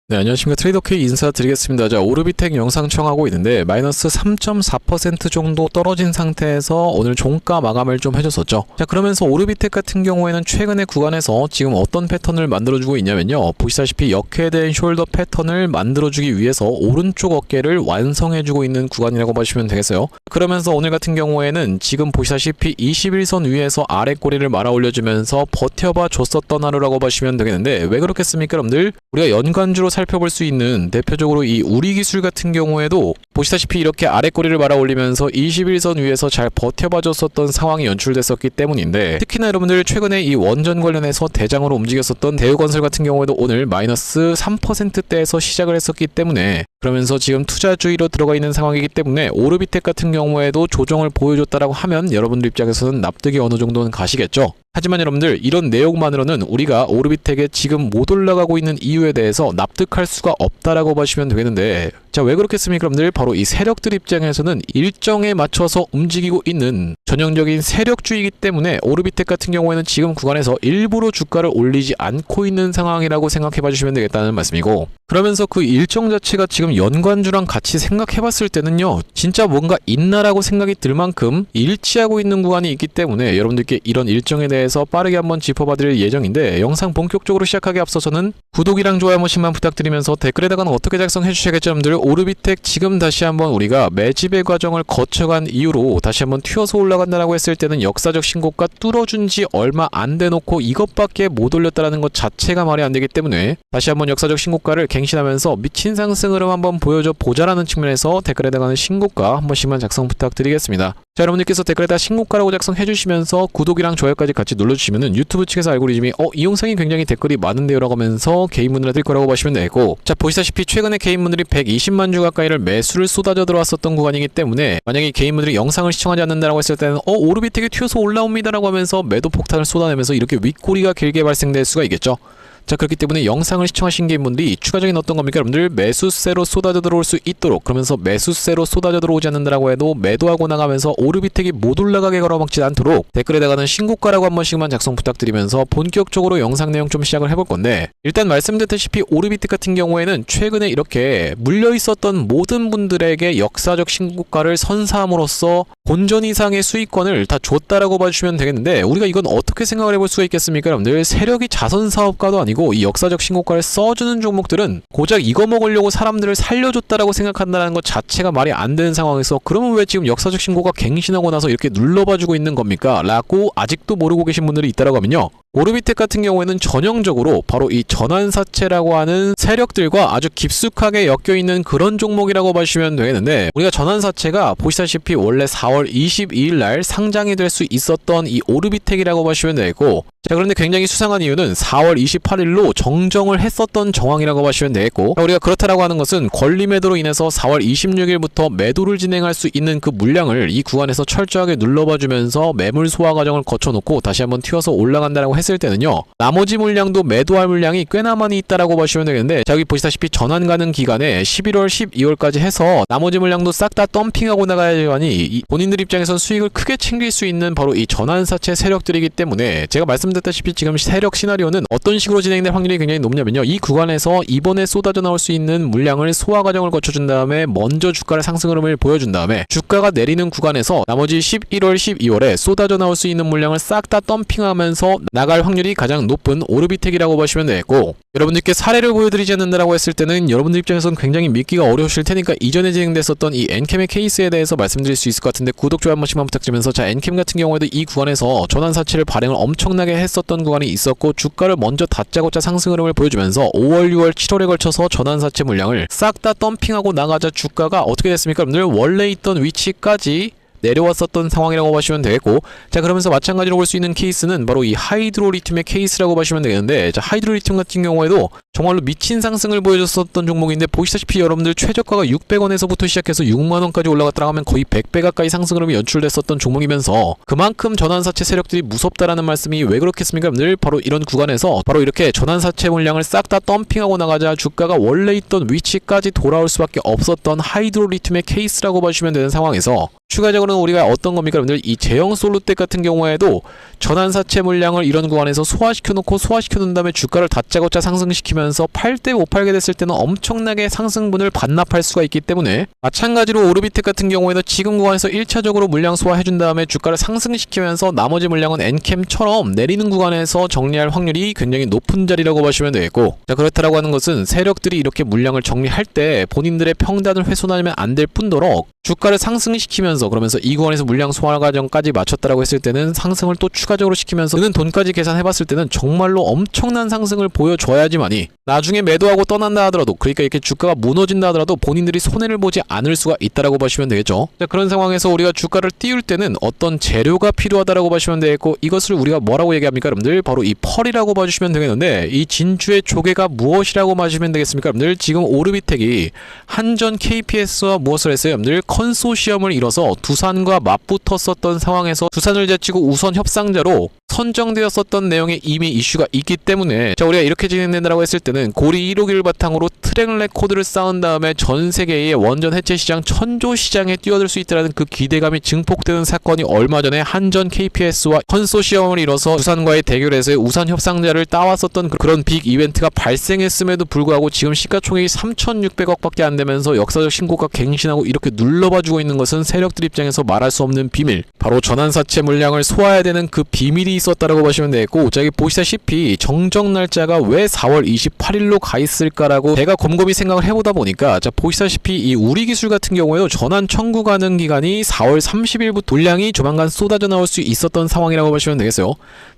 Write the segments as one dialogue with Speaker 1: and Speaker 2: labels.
Speaker 1: 네, 안녕하십니까. 트레이더K 인사드리겠습니다. 자, 오르비텍 영상 청하고 있는데 마이너스 3.4% 정도 떨어진 상태에서 오늘 종가 마감을 좀 해줬었죠. 자, 그러면서 오르비텍 같은 경우에는 최근의 구간에서 지금 어떤 패턴을 만들어주고 있냐면요, 보시다시피 역회된 숄더 패턴을 만들어주기 위해서 오른쪽 어깨를 완성해주고 있는 구간이라고 보시면 되겠어요. 그러면서 오늘 같은 경우에는 지금 보시다시피 21선 위에서 아래 꼬리를 말아 올려주면서 버텨봐 줬었던 하루라고 보시면 되겠는데, 왜 그렇겠습니까 여러분들? 우리가 연간주로 살펴볼 수 있는 대표적으로 이 우리기술 같은 경우에도 보시다시피 이렇게 아래 꼬리를 말아 올리면서 21선 위에서 잘 버텨봐 줬었던 상황이 연출됐었기 때문인데, 특히나 여러분들 최근에 이 원전 관련해서 대장으로 움직였었던 대우건설 같은 경우에도 오늘 마이너스 3%대에서 시작을 했었기 때문에, 그러면서 지금 투자주의로 들어가 있는 상황이기 때문에 오르비텍 같은 경우에도 조정을 보여줬다라고 하면 여러분들 입장에서는 납득이 어느 정도는 가시겠죠. 하지만 여러분들 이런 내용만으로는 우리가 오르비텍에 지금 못 올라가고 있는 이유에 대해서 납득할 수가 없다라고 보시면 되겠는데, 자, 왜 그렇겠습니까 여러분들? 바로 이 세력들 입장에서는 일정에 맞춰서 움직이고 있는 전형적인 세력주의이기 때문에 오르비텍 같은 경우에는 지금 구간에서 일부러 주가를 올리지 않고 있는 상황이라고 생각해 봐주시면 되겠다는 말씀이고, 그러면서 그 일정 자체가 지금 연관주랑 같이 생각해 봤을 때는요, 진짜 뭔가 있나라고 생각이 들 만큼 일치하고 있는 구간이 있기 때문에 여러분들께 이런 일정에 대해서 빠르게 한번 짚어봐 드릴 예정인데, 영상 본격적으로 시작하기 앞서서는 구독이랑 좋아요 한 번씩만 부탁드리면서 댓글에다가는 어떻게 작성해 주셔야겠죠 여러분들. 오르비텍 지금 다시 한번 우리가 매집의 과정을 거쳐간 이후로 다시 한번 튀어서 올라간다라고 했을 때는 역사적 신고가 뚫어준 지 얼마 안 돼놓고 이것밖에 못 올렸다라는 것 자체가 말이 안 되기 때문에, 다시 한번 역사적 신고가를 갱신하면서 미친 상승 흐름 한번 보여줘 보자라는 측면에서 댓글에다가는 신고가 한 번씩만 작성 부탁드리겠습니다. 자, 여러분들께서 댓글에다 신고가라고 작성해 주시면서 구독이랑 좋아요까지 같이 눌러주시면은 유튜브 측에서 알고리즘이 이 영상이 굉장히 댓글이 많은데요 라고 하면서 개인문을 해드릴 거라고 보시면 되고, 자, 보시다시피 최근에 개인문들이 120만 주 가까이를 매수를 쏟아져 들어왔었던 구간이기 때문에, 만약에 개인문들이 영상을 시청하지 않는다라고 했을 때는 오르비텍이 튀어서 올라옵니다 라고 하면서 매도 폭탄을 쏟아내면서 이렇게 윗꼬리가 길게 발생될 수가 있겠죠. 자, 그렇기 때문에 영상을 시청하신 개인분들이 추가적인 어떤 겁니까 여러분들? 매수세로 쏟아져 들어올 수 있도록, 그러면서 매수세로 쏟아져 들어오지 않는다라고 해도 매도하고 나가면서 오르비텍이 못 올라가게 걸어먹지 않도록 댓글에다가는 신고가라고 한 번씩만 작성 부탁드리면서 본격적으로 영상 내용 좀 시작을 해볼 건데, 일단 말씀드렸다시피 오르비텍 같은 경우에는 최근에 이렇게 물려있었던 모든 분들에게 역사적 신고가를 선사함으로써 본전 이상의 수익권을 다 줬다라고 봐주시면 되겠는데, 우리가 이건 어떻게 생각을 해볼 수가 있겠습니까 여러분들? 세력이 자선사업가도 아니고 이 역사적 신고가를 써주는 종목들은 고작 이거 먹으려고 사람들을 살려줬다라고 생각한다는 것 자체가 말이 안 되는 상황에서, 그러면 왜 지금 역사적 신고가 갱신하고 나서 이렇게 눌러봐주고 있는 겁니까? 라고 아직도 모르고 계신 분들이 있다라고 하면요, 오르비텍 같은 경우에는 전형적으로 바로 이 전환사채라고 하는 세력들과 아주 깊숙하게 엮여있는 그런 종목이라고 보시면 되겠는데, 우리가 전환사채가 보시다시피 원래 4월 22일 날 상장이 될 수 있었던 이 오르비텍이라고 보시면 되고, 자, 그런데 굉장히 수상한 이유는 4월 28일로 정정을 했었던 정황이라고 보시면 되겠고, 우리가 그렇다라고 하는 것은 권리 매도로 인해서 4월 26일부터 매도를 진행할 수 있는 그 물량을 이 구간에서 철저하게 눌러봐주면서 매물 소화 과정을 거쳐놓고 다시 한번 튀어서 올라간다라고 했을 때는요, 나머지 물량도 매도할 물량이 꽤나 많이 있다라고 보시면 되겠는데, 자, 여기 보시다시피 전환 가능 기간에 11월, 12월까지 해서 나머지 물량도 싹 다 덤핑하고 나가야지만이 본인들 입장에선 수익을 크게 챙길 수 있는 바로 이 전환사채 세력들이기 때문에, 제가 말씀드렸다시피 지금 세력 시나리오는 어떤 식으로 진행될 확률이 굉장히 높냐면요, 이 구간에서 이번에 쏟아져 나올 수 있는 물량을 소화 과정을 거쳐준 다음에 먼저 주가를 상승 흐름을 보여준 다음에 주가가 내리는 구간에서 나머지 11월, 12월에 쏟아져 나올 수 있는 물량을 싹 다 덤핑하면서 나갈 확률이 가장 높은 오르비텍이라고 보시면 되겠고, 여러분들께 사례를 보여드리지 않는다라고 했을 때는 여러분들 입장에서는 굉장히 믿기가 어려우실 테니까 이전에 진행됐었던 이 엔캠의 케이스에 대해서 말씀드릴 수 있을 것 같은데, 구독, 좋아요 한 번씩만 부탁드리면서, 자, 엔캠 같은 경우에도 이 구간에서 전환사채를 발행을 엄청나게 했었던 구간이 있었고, 주가를 먼저 다짜고짜 상승 흐름을 보여주면서 5월, 6월, 7월에 걸쳐서 전환사채 물량을 싹 다 덤핑하고 나가자 주가가 어떻게 됐습니까 여러분들? 원래 있던 위치까지 내려왔었던 상황이라고 보시면 되겠고, 자, 그러면서 마찬가지로 볼 수 있는 케이스는 바로 이 하이드로리튬의 케이스라고 보시면 되겠는데, 자, 하이드로리튬 같은 경우에도 정말로 미친 상승을 보여줬었던 종목인데, 보시다시피 여러분들 최저가가 600원에서부터 시작해서 6만원까지 올라갔다가 하면 거의 100배 가까이 상승 흐름이 연출됐었던 종목이면서, 그만큼 전환사채 세력들이 무섭다라는 말씀이 왜 그렇겠습니까 여러분들? 바로 이런 구간에서 바로 이렇게 전환사채 물량을 싹 다 덤핑하고 나가자 주가가 원래 있던 위치까지 돌아올 수밖에 없었던 하이드로리튬의 케이스라고 보시면 되는 상황에서, 추가적으로는 우리가 어떤 겁니까 여러분들? 이 제형 솔루텍 같은 경우에도 전환사채 물량을 이런 구간에서 소화시켜 놓은 다음에 주가를 다짜고짜 상승시키면 시키면서 팔 때 못 팔게 됐을 때는 엄청나게 상승분을 반납할 수가 있기 때문에, 마찬가지로 오르비텍 같은 경우에도 지금 구간에서 1차적으로 물량 소화해준 다음에 주가를 상승시키면서 나머지 물량은 엔캠처럼 내리는 구간에서 정리할 확률이 굉장히 높은 자리라고 보시면 되겠고, 자, 그렇다라고 하는 것은 세력들이 이렇게 물량을 정리할 때 본인들의 평단을 훼손하면 안 될 뿐더러 주가를 상승시키면서, 그러면서 이 구간에서 물량 소화 과정까지 마쳤다라고 했을 때는 상승을 또 추가적으로 시키면서 드는 돈까지 계산해봤을 때는 정말로 엄청난 상승을 보여줘야지만이 나중에 매도하고 떠난다 하더라도, 그러니까 이렇게 주가가 무너진다 하더라도 본인들이 손해를 보지 않을 수가 있다라고 보시면 되겠죠. 자, 그런 상황에서 우리가 주가를 띄울 때는 어떤 재료가 필요하다라고 보시면 되겠고, 이것을 우리가 뭐라고 얘기합니까 여러분들? 바로 이 펄이라고 봐주시면 되겠는데, 이 진주의 조개가 무엇이라고 봐주시면 되겠습니까 여러분들? 지금 오르비텍이 한전 KPS와 무엇을 했어요 여러분들? 컨소시엄을 이뤄서 두산과 맞붙었었던 상황에서 두산을 제치고 우선 협상자로 선정되었었던 내용에 이미 이슈가 있기 때문에, 자, 우리가 이렇게 진행된다라고 했을 때는 고리 1호기를 바탕으로 트랙 레코드를 쌓은 다음에 전 세계의 원전 해체 시장 천조 시장에 뛰어들 수 있다는 그 기대감이 증폭되는 사건이 얼마 전에 한전 KPS와 컨소시엄을 이뤄서 두산과의 대결에서의 우선 협상자를 따왔었던 그런 빅 이벤트가 발생했음에도 불구하고 지금 시가총액이 3,600억밖에 안 되면서 역사적 신고가 갱신하고 이렇게 눌러봐주고 있는 것은 세력들 입장에서 말할 수 없는 비밀, 바로 전환사채 물량을 소화해야 되는 그 비밀이 있었다라고 보시면 되겠고, 자, 여기 보시다시피 정정 날짜가 왜 4월 28일로 가 있을까라고 제가 곰곰이 생각을 해보다 보니까, 자, 보시다시피 이 우리기술 같은 경우에도 전환 청구 가능 기간이 4월 30일부터 물량이 조만간 쏟아져 나올 수 있었던 상황이라고 보시면 되겠어요.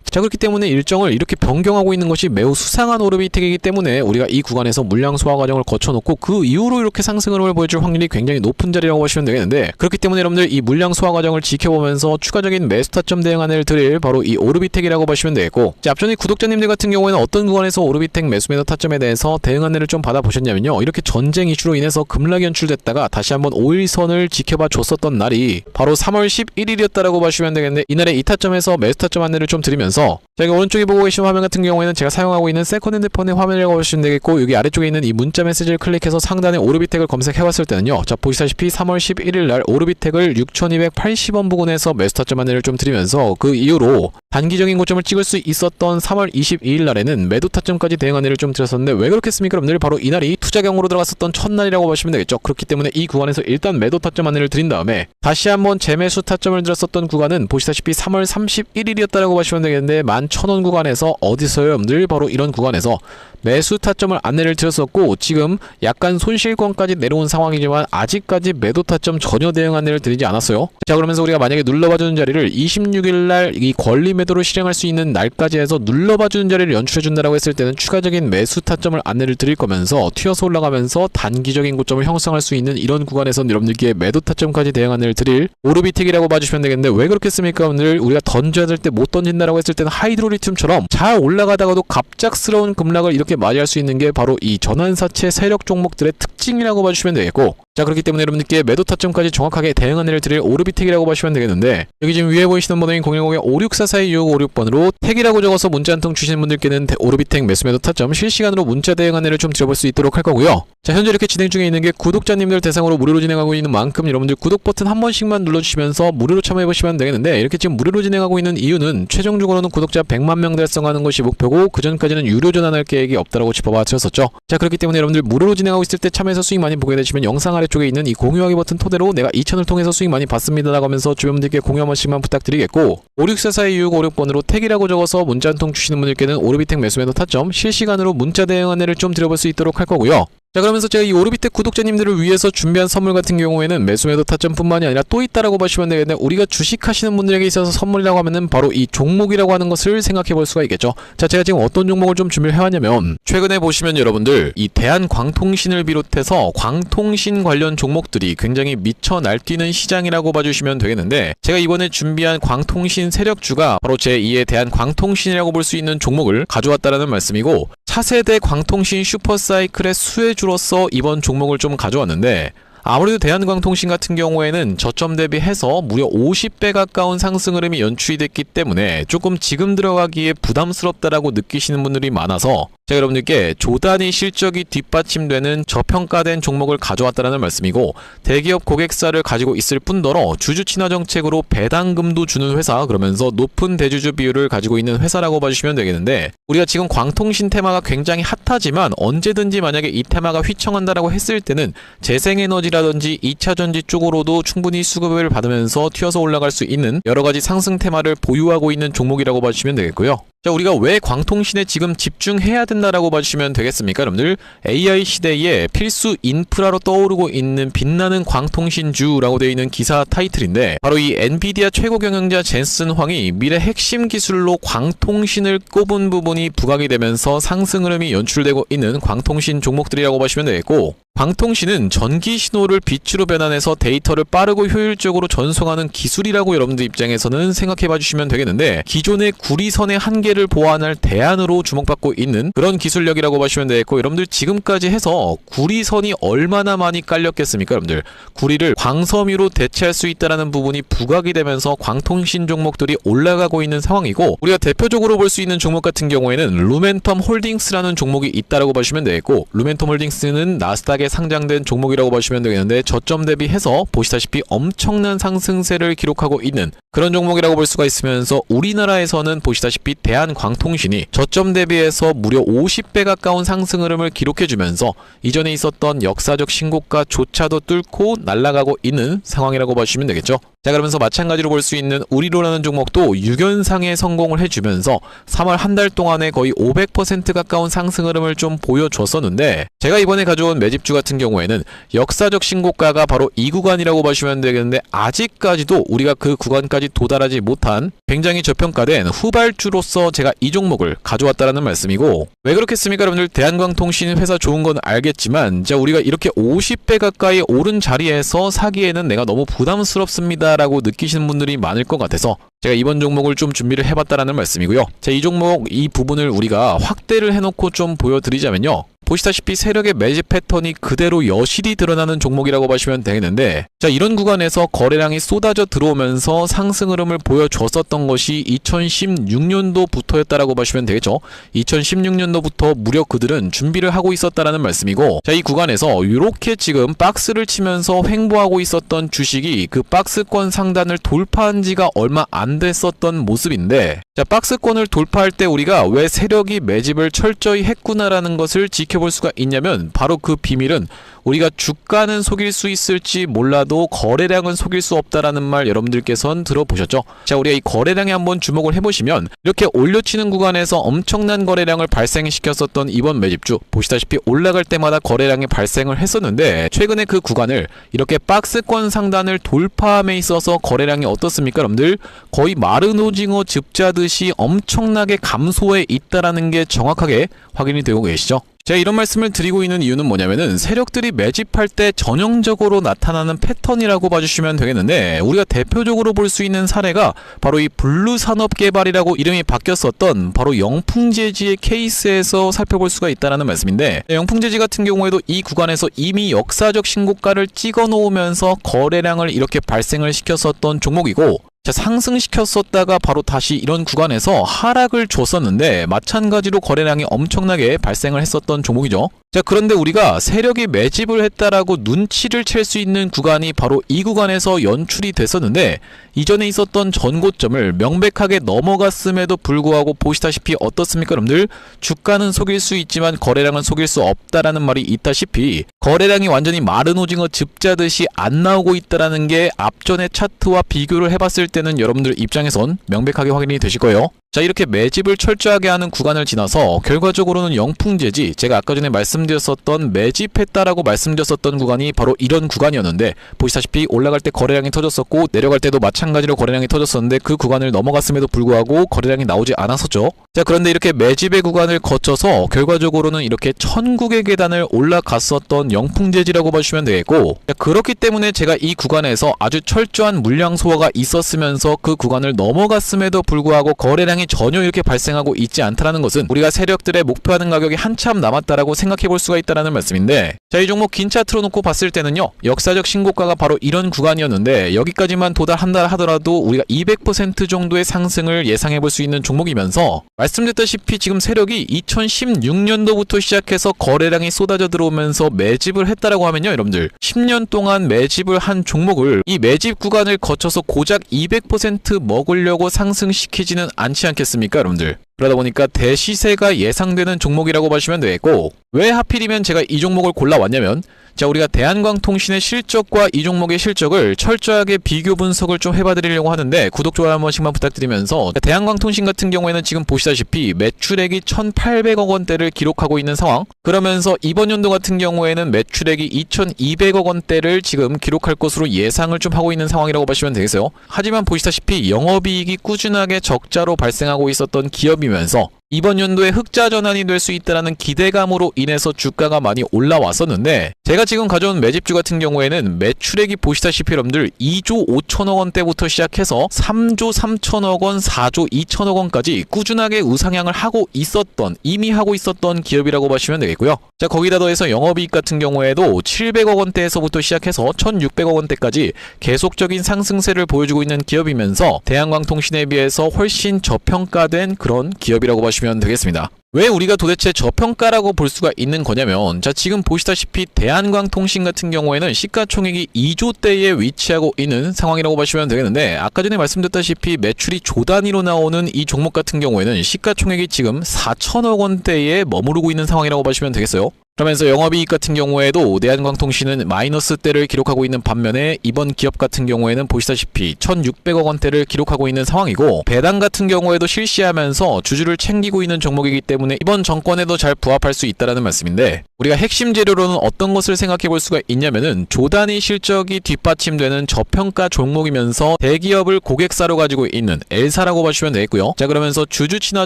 Speaker 1: 자, 그렇기 때문에 일정을 이렇게 변경하고 있는 것이 매우 수상한 오르비텍이기 때문에 우리가 이 구간에서 물량 소화 과정을 거쳐놓고 그 이후로 이렇게 상승을 보여줄 확률이 굉장히 높은 자리라고 보시면 되겠는데, 그렇기 때문에 여러분들 이 물량 소화 과정을 지켜보면서 추가적인 매수 타점 대응안을 드릴 바로 이 오르비텍이라고 보시면 되겠고, 자, 앞전에 구독자님들 같은 경우에는 어떤 구간에서 오르비텍 매수 매도 타점에 대해서 대응 안내를 좀 받아보셨냐면요, 이렇게 전쟁 이슈로 인해서 급락이 연출됐다가 다시 한번 5일선을 지켜봐 줬었던 날이 바로 3월 11일이었다라고 보시면 되겠는데, 이날에 이 타점에서 매수 타점 안내를 좀 드리면서, 자, 여기 오른쪽에 보고 계시는 화면 같은 경우에는 제가 사용하고 있는 세컨핸드 폰의 화면이라고 보시면 되겠고, 여기 아래쪽에 있는 이 문자 메시지를 클릭해서 상단에 오르비텍을 검색해봤을 때는요, 자, 보시다시피 3월 11일 날 오르비텍을 6,280원 부근에서 매수 타점 안내를 좀 드리면서 그 이후로 단기적인 고점을 찍을 수 있었던 3월 22일 날에는 매도 타점까지 대응 안내를 좀 드렸었는데, 왜 그렇겠습니까 여러분들? 바로 이날이 투자경으로 들어갔었던 첫날이라고 보시면 되겠죠. 그렇기 때문에 이 구간에서 일단 매도 타점 안내를 드린 다음에 다시 한번 재매수 타점을 드렸었던 구간은 보시다시피 3월 31일이었다라고 보시면 되겠는데, 11,000원 구간에서 어디서요 여러분들? 바로 이런 구간에서 매수 타점을 안내를 드렸었고, 지금 약간 손실권까지 내려온 상황이지만 아직까지 매도 타점 전혀 대응 안내를 드리지 않았어요. 자, 그러면서 우리가 만약에 눌러봐주는 자리를 26일날 이 권리 매도를 실행할 수 있는 날까지 해서 눌러봐주는 자리를 연출해준다라고 했을 때는 추가적인 매수 타점을 안내를 드릴 거면서 튀어서 올라가면서 단기적인 고점을 형성할 수 있는 이런 구간에서 여러분들께 매도 타점까지 대응 안내를 드릴 오르비텍이라고 봐주시면 되겠는데, 왜 그렇겠습니까 여러분들? 우리가 던져야 될 때 못 던진다라고 했을 때는 하이드로리튬처럼 잘 올라가다가도 갑작스러운 급락을 이렇게 맞이할 수 있는 게 바로 이 전환사채 세력 종목들의 특징이라고 봐주시면 되겠고, 자, 그렇기 때문에 여러분들께 매도 타점까지 정확하게 대응 안내를 드릴 오르비텍이라고 보시면 되겠는데, 여기 지금 위에 보이시는 번호인 010-5644-2656번으로 택이라고 적어서 문자 한 통 주시는 분들께는 오르비텍 매수 매도 타점 실시간으로 문자 대응 안내를 좀 드려볼 수 있도록 할 거고요. 자, 현재 이렇게 진행 중에 있는 게 구독자님들 대상으로 무료로 진행하고 있는 만큼 여러분들 구독 버튼 한 번씩만 눌러주시면서 무료로 참여해보시면 되겠는데, 이렇게 지금 무료로 진행하고 있는 이유는 최종적으로는 구독자 100만 명 달성하는 것이 목표고, 그전까지는 유료 전환할 계획이 없다라고 짚어봐 드렸었죠. 자, 그렇기 때문에 여러분들 무료로 진행하고 있을 때 참여해서 수익 많이 보게 되시면 영상 아래쪽에 있는 이 공유하기 버튼 토대로 내가 2,000을 통해서 수익 많이 봤습니다 라고 하면서 주변분들께 공유 한 번씩만 부탁드리겠고, 5644-2656번으로 택이라고 적어서 문자 한 통 주시는 분들께는 오르비텍 매수 매도 타점 실시간으로 문자 대응 안내를 좀 드려볼 수 있도록 할 거고요. 자, 그러면서 제가 이 오르비텍 구독자님들을 위해서 준비한 선물 같은 경우에는 매수 매도 타점뿐만이 아니라 또 있다라고 보시면 되겠는데, 우리가 주식하시는 분들에게 있어서 선물이라고 하면은 바로 이 종목이라고 하는 것을 생각해 볼 수가 있겠죠. 자, 제가 지금 어떤 종목을 좀 준비를 해왔냐면, 최근에 보시면 여러분들 이 대한광통신을 비롯해서 광통신 관련 종목들이 굉장히 미쳐 날뛰는 시장이라고 봐주시면 되겠는데, 제가 이번에 준비한 광통신 세력주가 바로 제2의 대한광통신이라고 볼 수 있는 종목을 가져왔다라는 말씀이고, 차세대 광통신 슈퍼사이클의 수혜주로서 이번 종목을 좀 가져왔는데, 아무래도 대한광통신 같은 경우에는 저점 대비해서 무려 50배 가까운 상승 흐름이 연출이 됐기 때문에 조금 지금 들어가기에 부담스럽다라고 느끼시는 분들이 많아서, 자, 여러분들께 조단위 실적이 뒷받침되는 저평가된 종목을 가져왔다는 말씀이고, 대기업 고객사를 가지고 있을 뿐더러 주주 친화 정책으로 배당금도 주는 회사, 그러면서 높은 대주주 비율을 가지고 있는 회사라고 봐주시면 되겠는데, 우리가 지금 광통신 테마가 굉장히 핫하지만 언제든지 만약에 이 테마가 휘청한다라고 했을 때는 재생에너지라든지 2차전지 쪽으로도 충분히 수급을 받으면서 튀어서 올라갈 수 있는 여러가지 상승 테마를 보유하고 있는 종목이라고 봐주시면 되겠고요. 자, 우리가 왜 광통신에 지금 집중해야 된다라고 봐주시면 되겠습니까? 여러분들, AI 시대에 필수 인프라로 떠오르고 있는 빛나는 광통신주라고 되어 있는 기사 타이틀인데, 바로 이 엔비디아 최고 경영자 젠슨 황이 미래 핵심 기술로 광통신을 꼽은 부분이 부각이 되면서 상승 흐름이 연출되고 있는 광통신 종목들이라고 보시면 되겠고, 광통신은 전기 신호를 빛으로 변환해서 데이터를 빠르고 효율적으로 전송하는 기술이라고 여러분들 입장에서는 생각해 봐주시면 되겠는데, 기존의 구리선의 한계를 보완할 대안으로 주목받고 있는 그런 기술력이라고 보시면 되겠고, 여러분들 지금까지 해서 구리선이 얼마나 많이 깔렸겠습니까? 여러분들 구리를 광섬유로 대체할 수 있다는 부분이 부각이 되면서 광통신 종목들이 올라가고 있는 상황이고, 우리가 대표적으로 볼 수 있는 종목 같은 경우에는 루멘텀 홀딩스라는 종목이 있다라고 보시면 되겠고, 루멘텀 홀딩스는 나스닥에 상장된 종목이라고 보시면 되겠는데, 저점 대비해서 보시다시피 엄청난 상승세를 기록하고 있는 그런 종목이라고 볼 수가 있으면서, 우리나라에서는 보시다시피 대한광통신이 저점 대비해서 무려 50배 가까운 상승 흐름을 기록해주면서 이전에 있었던 역사적 신고가조차도 뚫고 날아가고 있는 상황이라고 보시면 되겠죠. 자, 그러면서 마찬가지로 볼 수 있는 우리로라는 종목도 6연상에 성공을 해주면서 3월 한 달 동안에 거의 500% 가까운 상승 흐름을 좀 보여줬었는데, 제가 이번에 가져온 매집주 같은 경우에는 역사적 신고가가 바로 이 구간이라고 보시면 되겠는데, 아직까지도 우리가 그 구간까지 도달하지 못한 굉장히 저평가된 후발주로서 제가 이 종목을 가져왔다는 말씀이고, 왜 그렇겠습니까? 여러분들, 대한광통신 회사 좋은 건 알겠지만, 자, 우리가 이렇게 50배 가까이 오른 자리에서 사기에는 내가 너무 부담스럽습니다 라고 느끼시는 분들이 많을 것 같아서 제가 이번 종목을 좀 준비를 해봤다라는 말씀이고요. 자, 이 종목 이 부분을 우리가 확대를 해놓고 좀 보여드리자면요, 보시다시피 세력의 매집 패턴이 그대로 여실히 드러나는 종목이라고 보시면 되겠는데, 자, 이런 구간에서 거래량이 쏟아져 들어오면서 상승 흐름을 보여줬었던 것이 2016년도부터였다라고 보시면 되겠죠. 2016년도부터 무려 그들은 준비를 하고 있었다라는 말씀이고, 자, 이 구간에서 이렇게 지금 박스를 치면서 횡보하고 있었던 주식이 그 박스권 상단을 돌파한 지가 얼마 안 됐었던 모습인데, 자, 박스권을 돌파할 때 우리가 왜 세력이 매집을 철저히 했구나라는 것을 지켜볼 수가 있냐면, 바로 그 비밀은 우리가 주가는 속일 수 있을지 몰라도 거래량은 속일 수 없다라는 말 여러분들께서는 들어보셨죠? 자, 우리가 이 거래량에 한번 주목을 해보시면, 이렇게 올려치는 구간에서 엄청난 거래량을 발생시켰었던 이번 매집주, 보시다시피 올라갈 때마다 거래량이 발생을 했었는데, 최근에 그 구간을 이렇게 박스권 상단을 돌파함에 있어서 거래량이 어떻습니까? 여러분들, 거의 마른 오징어 즙자듯이 엄청나게 감소해 있다라는 게 정확하게 확인이 되고 계시죠? 제가 이런 말씀을 드리고 있는 이유는 뭐냐면은, 세력들이 매집할 때 전형적으로 나타나는 패턴이라고 봐주시면 되겠는데, 우리가 대표적으로 볼 수 있는 사례가 바로 이 블루산업개발이라고 이름이 바뀌었었던 바로 영풍재지의 케이스에서 살펴볼 수가 있다는 말씀인데, 영풍재지 같은 경우에도 이 구간에서 이미 역사적 신고가를 찍어 놓으면서 거래량을 이렇게 발생을 시켰었던 종목이고, 자, 상승시켰었다가 바로 다시 이런 구간에서 하락을 줬었는데, 마찬가지로 거래량이 엄청나게 발생을 했었던 종목이죠. 자, 그런데 우리가 세력이 매집을 했다라고 눈치를 챌 수 있는 구간이 바로 이 구간에서 연출이 됐었는데, 이전에 있었던 전고점을 명백하게 넘어갔음에도 불구하고 보시다시피 어떻습니까? 여러분들, 주가는 속일 수 있지만 거래량은 속일 수 없다라는 말이 있다시피, 거래량이 완전히 마른 오징어 즙자듯이 안 나오고 있다라는 게 앞전의 차트와 비교를 해봤을 때는 여러분들 입장에선 명백하게 확인이 되실 거예요. 자, 이렇게 매집을 철저하게 하는 구간을 지나서 결과적으로는 영풍재지, 제가 아까 전에 말씀드렸었던 매집했다라고 말씀드렸었던 구간이 바로 이런 구간이었는데, 보시다시피 올라갈 때 거래량이 터졌었고 내려갈 때도 마찬가지로 거래량이 터졌었는데, 그 구간을 넘어갔음에도 불구하고 거래량이 나오지 않았었죠. 자, 그런데 이렇게 매집의 구간을 거쳐서 결과적으로는 이렇게 천국의 계단을 올라갔었던 영풍재지라고 보시면 되겠고, 자, 그렇기 때문에 제가 이 구간에서 아주 철저한 물량 소화가 있었으면서 그 구간을 넘어갔음에도 불구하고 거래량이 전혀 이렇게 발생하고 있지 않다는 것은, 우리가 세력들의 목표하는 가격이 한참 남았다라고 생각해 볼 수가 있다는 말씀인데, 자, 이 종목 긴 차트로 놓고 봤을 때는요, 역사적 신고가가 바로 이런 구간이었는데 여기까지만 도달한다 하더라도 우리가 200% 정도의 상승을 예상해 볼 수 있는 종목이면서 말씀드렸다시피 지금 세력이 2016년도부터 시작해서 거래량이 쏟아져 들어오면서 매집을 했다라고 하면요, 여러분들 10년 동안 매집을 한 종목을 이 매집 구간을 거쳐서 고작 200% 먹으려고 상승시키지는 않지 않겠습니까, 여러분들? 그러다 보니까 대시세가 예상되는 종목이라고 보시면 되겠고, 왜 하필이면 제가 이 종목을 골라왔냐면, 자, 우리가 대한광통신의 실적과 이 종목의 실적을 철저하게 비교 분석을 좀 해봐드리려고 하는데 구독, 좋아요 한 번씩만 부탁드리면서, 대한광통신 같은 경우에는 지금 보시다시피 매출액이 1,800억 원대를 기록하고 있는 상황, 그러면서 이번 연도 같은 경우에는 매출액이 2,200억 원대를 지금 기록할 것으로 예상을 좀 하고 있는 상황이라고 보시면 되겠어요. 하지만 보시다시피 영업이익이 꾸준하게 적자로 발생하고 있었던 기업이면서 이번 연도에 흑자 전환이 될 수 있다는 기대감으로 인해서 주가가 많이 올라왔었는데, 제가 지금 가져온 매집주 같은 경우에는 매출액이 보시다시피 여러분들 2조 5천억 원대부터 시작해서 3조 3천억 원, 4조 2천억 원까지 꾸준하게 우상향을 하고 있었던, 이미 하고 있었던 기업이라고 보시면 되겠고요. 자, 거기다 더해서 영업이익 같은 경우에도 700억 원대에서부터 시작해서 1,600억 원대까지 계속적인 상승세를 보여주고 있는 기업이면서 대한광통신에 비해서 훨씬 저평가된 그런 기업이라고 보시면 되겠습니다. 왜 우리가 도대체 저평가라고 볼 수가 있는 거냐면, 자, 지금 보시다시피 대한광통신 같은 경우에는 시가총액이 2조대에 위치하고 있는 상황이라고 보시면 되겠는데, 아까 전에 말씀드렸다시피 매출이 조 단위로 나오는 이 종목 같은 경우에는 시가총액이 지금 4천억 원대에 머무르고 있는 상황이라고 보시면 되겠어요. 그러면서 영업이익 같은 경우에도 대한광통신은 마이너스대를 기록하고 있는 반면에 이번 기업 같은 경우에는 보시다시피 1,600억 원대를 기록하고 있는 상황이고, 배당 같은 경우에도 실시하면서 주주를 챙기고 있는 종목이기 때문에 이번 정권에도 잘 부합할 수 있다는 말씀인데, 우리가 핵심 재료로는 어떤 것을 생각해 볼 수가 있냐면은 조단위 실적이 뒷받침되는 저평가 종목이면서 대기업을 고객사로 가지고 있는 L사라고 보시면 되겠고요. 자, 그러면서 주주 친화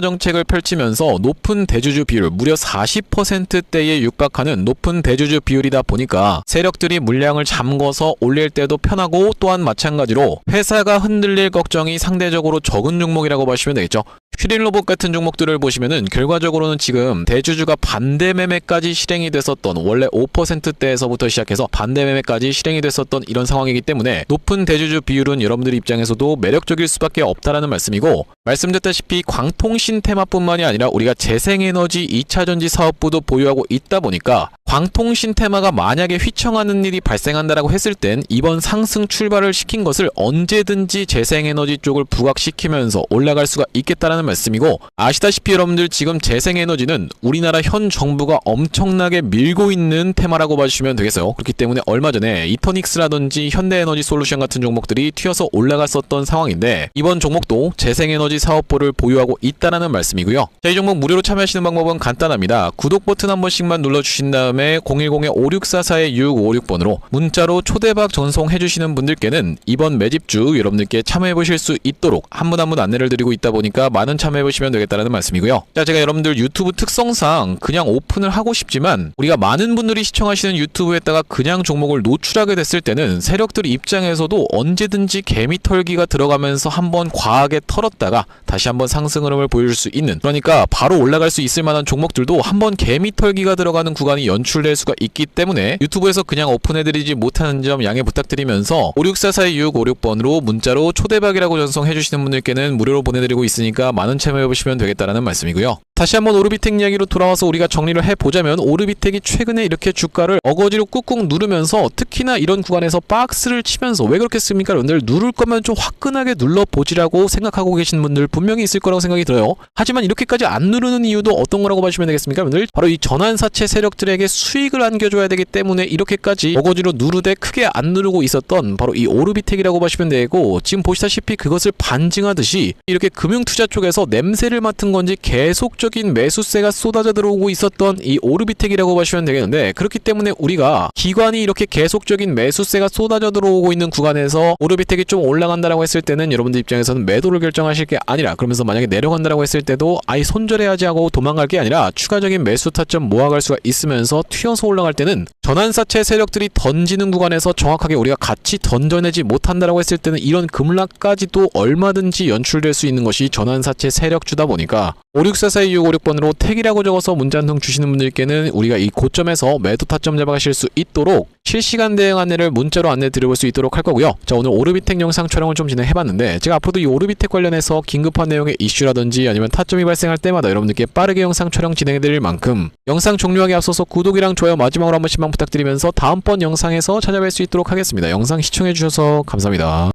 Speaker 1: 정책을 펼치면서 높은 대주주 비율, 무려 40%대에 육박하는 높은 대주주 비율이다 보니까 세력들이 물량을 잠궈서 올릴 때도 편하고, 또한 마찬가지로 회사가 흔들릴 걱정이 상대적으로 적은 종목이라고 보시면 되겠죠. 슈린로봇 같은 종목들을 보시면은 결과적으로는 지금 대주주가 반대 매매까지 실행이 됐었던, 원래 5%대에서부터 시작해서 반대 매매까지 실행이 됐었던 이런 상황이기 때문에 높은 대주주 비율은 여러분들 입장에서도 매력적일 수밖에 없다라는 말씀이고, 말씀드렸다시피 광통신 테마뿐만이 아니라 우리가 재생에너지 2차전지 사업부도 보유하고 있다 보니까 광통신 테마가 만약에 휘청하는 일이 발생한다라고 했을 땐 이번 상승 출발을 시킨 것을 언제든지 재생에너지 쪽을 부각시키면서 올라갈 수가 있겠다라는 말씀이고, 아시다시피 여러분들 지금 재생에너지는 우리나라 현 정부가 엄청나게 밀고 있는 테마라고 봐주시면 되겠어요. 그렇기 때문에 얼마 전에 이터닉스라든지 현대에너지 솔루션 같은 종목들이 튀어서 올라갔었던 상황인데, 이번 종목도 재생에너지 사업부를 보유하고 있다라는 말씀이고요. 자, 이 종목 무료로 참여하시는 방법은 간단합니다. 구독 버튼 한 번씩만 눌러주신 다음에 010-5644-6656번으로 문자로 초대박 전송해주시는 분들께는 이번 매집주 여러분들께 참여해보실 수 있도록 한 분 한 분 안내를 드리고 있다 보니까 많은 참여해보시면 되겠다는 말씀이고요. 자, 제가 여러분들 유튜브 특성상 그냥 오픈을 하고 싶지만 우리가 많은 분들이 시청하시는 유튜브에다가 그냥 종목을 노출하게 됐을 때는 세력들 입장에서도 언제든지 개미털기가 들어가면서 한번 과하게 털었다가 다시 한번 상승 흐름을 보여줄 수 있는, 그러니까 바로 올라갈 수 있을 만한 종목들도 한번 개미털기가 들어가는 구간이 연출될 수가 있기 때문에 유튜브에서 그냥 오픈해드리지 못하는 점 양해 부탁드리면서 5644-6656번으로 문자로 초대박이라고 전송해주시는 분들께는 무료로 보내드리고 있으니까 많은 참여해보시면 되겠다라는 말씀이고요. 다시 한번 오르비텍 이야기로 돌아와서 우리가 정리를 해보자면, 오르비텍이 최근에 이렇게 주가를 어거지로 꾹꾹 누르면서 특히나 이런 구간에서 박스를 치면서, 왜 그렇겠습니까? 여러분들 누를 거면 좀 화끈하게 눌러보지라고 생각하고 계신 분들 분명히 있을 거라고 생각이 들어요. 하지만 이렇게까지 안 누르는 이유도 어떤 거라고 보시면 되겠습니까? 여러분들 바로 이 전환사채 세력들에게 수익을 안겨줘야 되기 때문에 이렇게까지 어거지로 누르되 크게 안 누르고 있었던 바로 이 오르비텍이라고 보시면 되고, 지금 보시다시피 그것을 반증하듯이 이렇게 금융투자 쪽에서 냄새를 맡은 건지 계속적인 매수세가 쏟아져 들어오고 있었던 이 오르비텍이라고 보시면 되겠는데, 그렇기 때문에 우리가 기관이 이렇게 계속적인 매수세가 쏟아져 들어오고 있는 구간에서 오르비텍이 좀 올라간다라고 했을 때는 여러분들 입장에서는 매도를 결정하실 게 아니라, 그러면서 만약에 내려간다라고 했을 때도 아예 손절해야지 하고 도망갈 게 아니라 추가적인 매수 타점 모아갈 수가 있으면서 튀어서 올라갈 때는 전환사채 세력들이 던지는 구간에서 정확하게 우리가 같이 던져내지 못한다라고 했을 때는 이런 급락까지도 얼마든지 연출될 수 있는 것이 전환사채 세력주다 보니까 56442656번으로 택이라고 적어서 문자 한 통 주시는 분들께는 우리가 이 고점에서 매도 타점 잡아가실 수 있도록 실시간 대응 안내를 문자로 안내 드려볼 수 있도록 할 거고요. 자, 오늘 오르비텍 영상 촬영을 좀 진행해봤는데 제가 앞으로도 이 오르비텍 관련해서 긴급한 내용의 이슈라든지 아니면 타점이 발생할 때마다 여러분들께 빠르게 영상 촬영 진행해드릴 만큼 영상 종료하기 앞서서 구독이랑 좋아요 마지막으로 한 번씩만 부탁드리면서 다음번 영상에서 찾아뵐 수 있도록 하겠습니다. 영상 시청해주셔서 감사합니다.